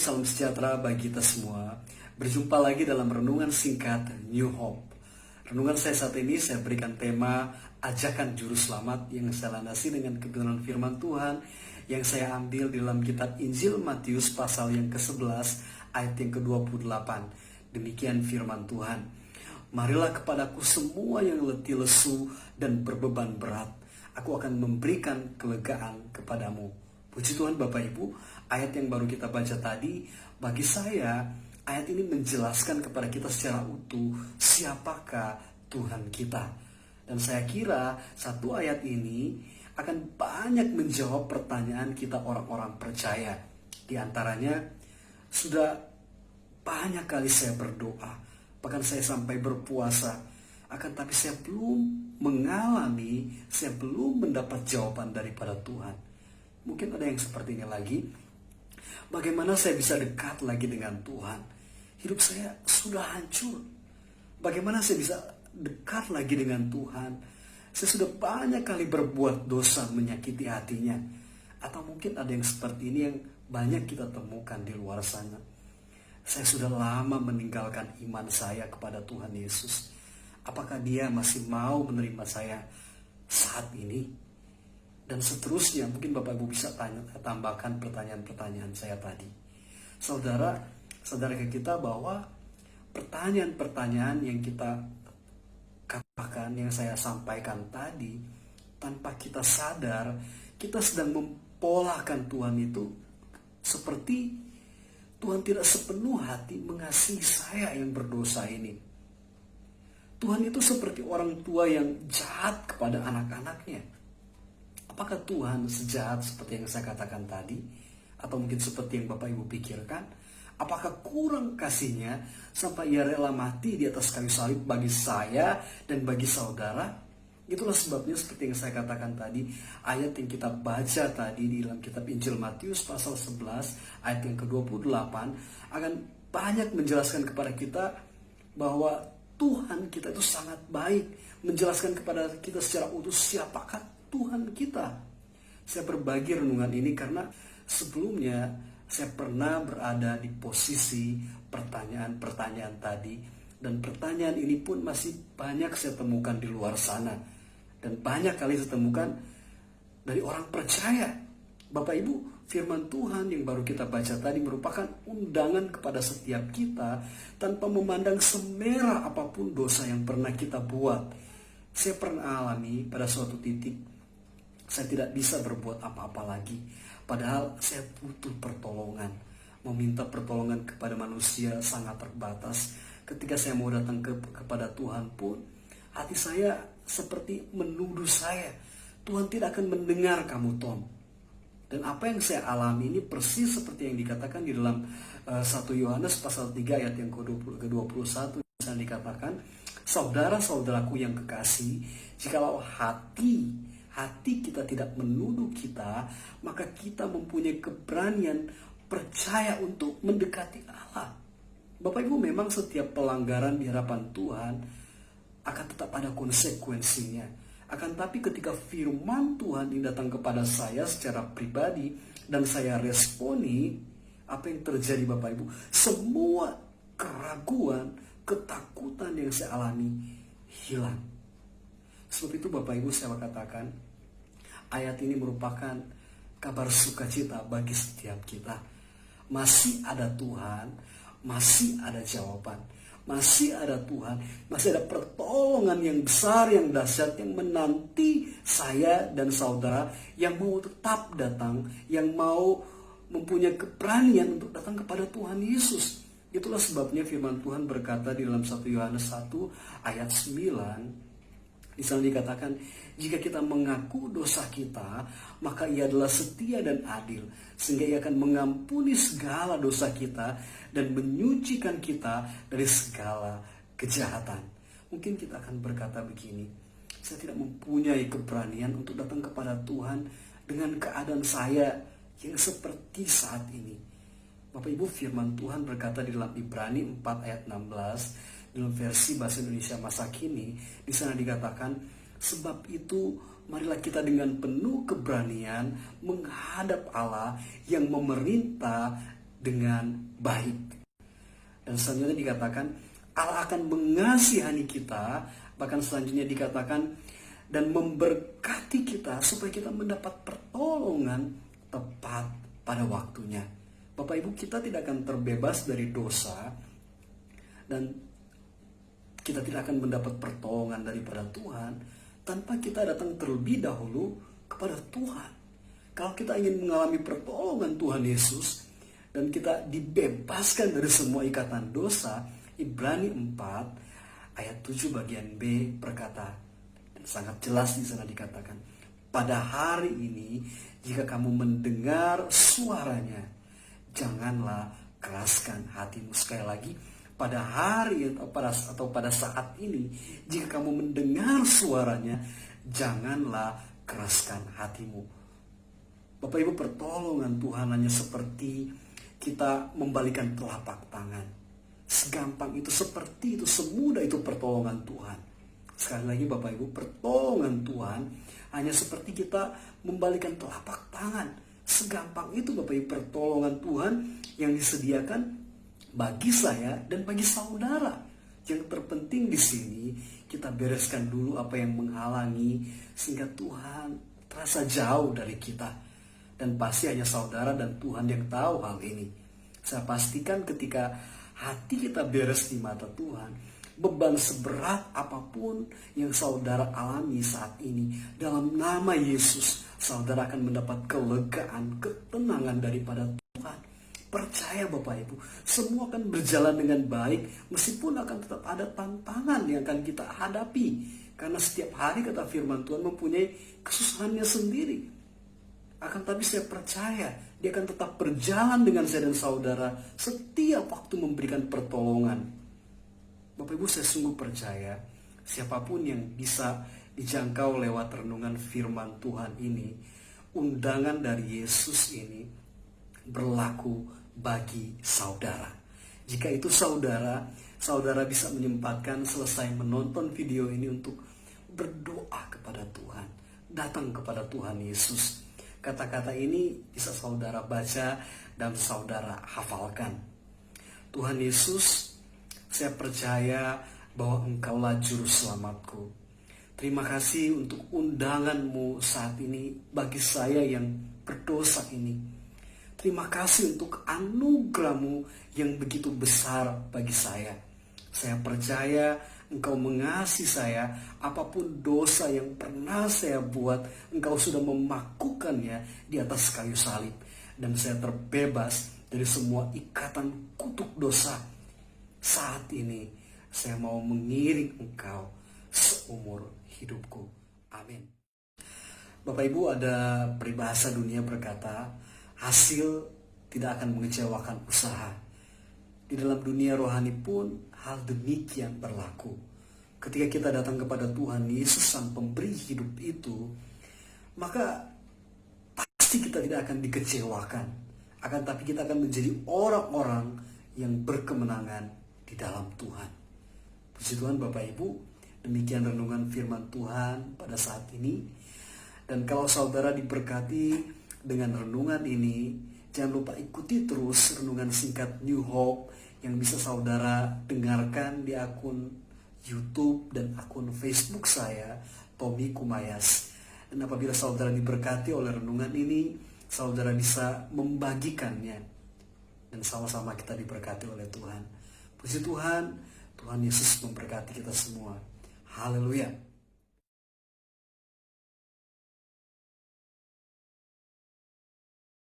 salam sejahtera bagi kita semua. Berjumpa lagi dalam renungan singkat New Hope. Renungan saya saat ini saya berikan tema ajakan juru selamat yang saya landasi dengan kebenaran firman Tuhan yang saya ambil di dalam kitab Injil Matius pasal yang ke-11 ayat yang ke-28. Demikian firman Tuhan. Marilah kepadaku semua yang letih lesu dan berbeban berat. Aku akan memberikan kelegaan kepadamu. Puji Tuhan Bapak Ibu, ayat yang baru kita baca tadi, bagi saya ayat ini menjelaskan kepada kita secara utuh siapakah Tuhan kita. Dan saya kira satu ayat ini akan banyak menjawab pertanyaan kita orang-orang percaya. Di antaranya sudah banyak kali saya berdoa, bahkan saya sampai berpuasa, akan tapi saya belum mendapat jawaban daripada Tuhan. Mungkin ada yang seperti ini lagi. Bagaimana saya bisa dekat lagi dengan Tuhan? Hidup saya sudah hancur. Bagaimana saya bisa dekat lagi dengan Tuhan? Saya sudah banyak kali berbuat dosa menyakiti hatinya. Atau mungkin ada yang seperti ini yang banyak kita temukan di luar sana. Saya sudah lama meninggalkan iman saya kepada Tuhan Yesus. Apakah Dia masih mau menerima saya saat ini? Dan seterusnya, mungkin Bapak Ibu bisa tambahkan pertanyaan-pertanyaan saya tadi. Saudara kita bahwa pertanyaan-pertanyaan yang kita katakan, yang saya sampaikan tadi, tanpa kita sadar, kita sedang mempolakan Tuhan itu seperti Tuhan tidak sepenuh hati mengasihi saya yang berdosa ini. Tuhan itu seperti orang tua yang jahat kepada anak-anaknya. Apakah Tuhan sejahat seperti yang saya katakan tadi? Atau mungkin seperti yang Bapak Ibu pikirkan? Apakah kurang kasihnya sampai Ia rela mati di atas kayu salib bagi saya dan bagi saudara? Itulah sebabnya seperti yang saya katakan tadi, ayat yang kita baca tadi di dalam kitab Injil Matius pasal 11 ayat yang ke-28 akan banyak menjelaskan kepada kita bahwa Tuhan kita itu sangat baik, menjelaskan kepada kita secara utuh siapakah Tuhan kita. Saya berbagi renungan ini karena sebelumnya saya pernah berada di posisi pertanyaan-pertanyaan tadi, dan pertanyaan ini pun masih banyak saya temukan di luar sana, dan banyak kali saya temukan dari orang percaya. Bapak Ibu, firman Tuhan yang baru kita baca tadi merupakan undangan kepada setiap kita tanpa memandang semerah apapun dosa yang pernah kita buat. Saya pernah alami pada suatu titik saya tidak bisa berbuat apa-apa lagi. Padahal saya butuh pertolongan. Meminta pertolongan kepada manusia sangat terbatas. Ketika saya mau datang kepada Tuhan pun, hati saya seperti menuduh saya. Tuhan tidak akan mendengar kamu, Tom. Dan apa yang saya alami ini persis seperti yang dikatakan di dalam 1 Yohanes pasal 3 ayat yang ke-21. Bisa dikatakan, saudara-saudaraku yang kekasih, jikalau hati kita tidak menuduh kita, maka kita mempunyai keberanian percaya untuk mendekati Allah. Bapak Ibu, memang setiap pelanggaran di hadapan Tuhan akan tetap ada konsekuensinya. Akan tapi ketika firman Tuhan ini datang kepada saya secara pribadi dan saya responi, apa yang terjadi Bapak Ibu? Semua keraguan, ketakutan yang saya alami hilang. Sebab itu Bapak Ibu, saya katakan ayat ini merupakan kabar sukacita bagi setiap kita. Masih ada Tuhan, masih ada jawaban, masih ada Tuhan, masih ada pertolongan yang besar, yang dahsyat, yang menanti saya dan saudara yang mau tetap datang, yang mau mempunyai keberanian untuk datang kepada Tuhan Yesus. Itulah sebabnya firman Tuhan berkata di dalam 1 Yohanes 1 ayat 9, di sana dikatakan, jika kita mengaku dosa kita, maka Ia adalah setia dan adil, sehingga Ia akan mengampuni segala dosa kita dan menyucikan kita dari segala kejahatan. Mungkin kita akan berkata begini, saya tidak mempunyai keberanian untuk datang kepada Tuhan dengan keadaan saya yang seperti saat ini. Bapak Ibu, firman Tuhan berkata di dalam Ibrani 4 ayat 16, dalam versi bahasa Indonesia masa kini, di sana dikatakan, sebab itu marilah kita dengan penuh keberanian menghadap Allah yang memerintah dengan baik. Dan selanjutnya dikatakan Allah akan mengasihani kita, bahkan selanjutnya dikatakan dan memberkati kita supaya kita mendapat pertolongan tepat pada waktunya. Bapak Ibu, kita tidak akan terbebas dari dosa dan kita tidak akan mendapat pertolongan daripada Tuhan tanpa kita datang terlebih dahulu kepada Tuhan. Kalau kita ingin mengalami pertolongan Tuhan Yesus dan kita dibebaskan dari semua ikatan dosa, Ibrani 4 ayat 7 bagian B berkata, dan sangat jelas di sana dikatakan, pada hari ini jika kamu mendengar suaranya, janganlah keraskan hatimu. Sekali lagi, pada hari atau pada saat ini, jika kamu mendengar suaranya, janganlah keraskan hatimu. Bapak Ibu, pertolongan Tuhan hanya seperti kita membalikan telapak tangan. Segampang itu, seperti itu, semudah itu pertolongan Tuhan. Sekali lagi Bapak Ibu, pertolongan Tuhan hanya seperti kita membalikan telapak tangan. Segampang itu Bapak Ibu pertolongan Tuhan yang disediakan bagi saya dan bagi saudara. Yang terpenting di sini kita bereskan dulu apa yang menghalangi sehingga Tuhan terasa jauh dari kita. Dan pasti hanya saudara dan Tuhan yang tahu hal ini. Saya pastikan ketika hati kita beres di mata Tuhan, beban seberat apapun yang saudara alami saat ini, dalam nama Yesus, saudara akan mendapat kelegaan, ketenangan daripada Tuhan. Percaya Bapak Ibu, semua akan berjalan dengan baik, meskipun akan tetap ada tantangan yang akan kita hadapi. Karena setiap hari kata firman Tuhan mempunyai kesusahannya sendiri. Akan tapi saya percaya dia akan tetap berjalan dengan saya dan saudara setiap waktu memberikan pertolongan. Bapak Ibu, saya sungguh percaya siapapun yang bisa dijangkau lewat renungan firman Tuhan ini, undangan dari Yesus ini berlaku bagi saudara. Jika itu saudara bisa menyempatkan selesai menonton video ini untuk berdoa kepada Tuhan, datang kepada Tuhan Yesus. Kata-kata ini bisa saudara baca dan saudara hafalkan. Tuhan Yesus, saya percaya bahwa Engkaulah juru selamatku. Terima kasih untuk undangan-Mu saat ini bagi saya yang berdosa ini. Terima kasih untuk anugerah-Mu yang begitu besar bagi saya. Saya percaya Engkau mengasihi saya, apapun dosa yang pernah saya buat, Engkau sudah memakukannya di atas kayu salib. Dan saya terbebas dari semua ikatan kutuk dosa. Saat ini, saya mau mengiring Engkau seumur hidupku. Amin. Bapak Ibu, ada peribahasa dunia berkata, hasil tidak akan mengecewakan usaha. Di dalam dunia rohani pun hal demikian berlaku. Ketika kita datang kepada Tuhan Yesus Sang Pemberi hidup itu, maka pasti kita tidak akan dikecewakan. Akan tapi kita akan menjadi orang-orang yang berkemenangan di dalam Tuhan. Puji Tuhan Bapak Ibu, demikian renungan firman Tuhan pada saat ini. Dan kalau saudara diberkati dengan renungan ini, jangan lupa ikuti terus renungan singkat New Hope yang bisa saudara dengarkan di akun YouTube dan akun Facebook saya, Tommy Kumayas. Dan apabila saudara diberkati oleh renungan ini, saudara bisa membagikannya. Dan sama-sama kita diberkati oleh Tuhan. Puji Tuhan, Tuhan Yesus memberkati kita semua. Haleluya.